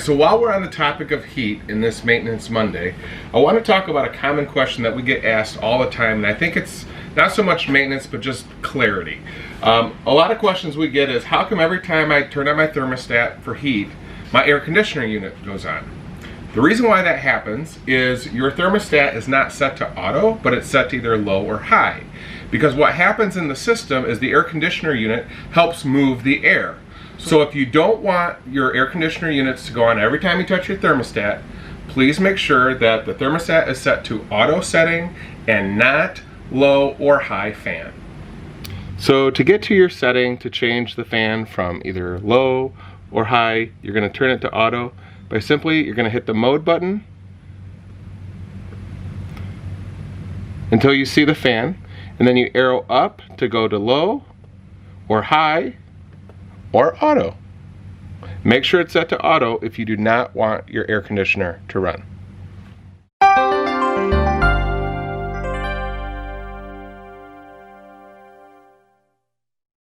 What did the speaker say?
Alright, so while we're on the topic of heat in this Maintenance Monday, I want to talk about a common question that we get asked all the time, and I think it's not so much maintenance, but just clarity. A lot of questions we get is, how come every time I turn on my thermostat for heat, my air conditioner unit goes on? The reason why that happens is your thermostat is not set to auto, but it's set to either low or high. Because what happens in the system is the air conditioner unit helps move the air. So if you don't want your air conditioner units to go on every time you touch your thermostat, please make sure that the thermostat is set to auto setting and not low or high fan. So to get to your setting to change the fan from either low or high, you're going to turn it to auto by simply, you're going to hit the mode button until you see the fan, and then you arrow up to go to low or high or auto. Make sure it's set to auto if you do not want your air conditioner to run.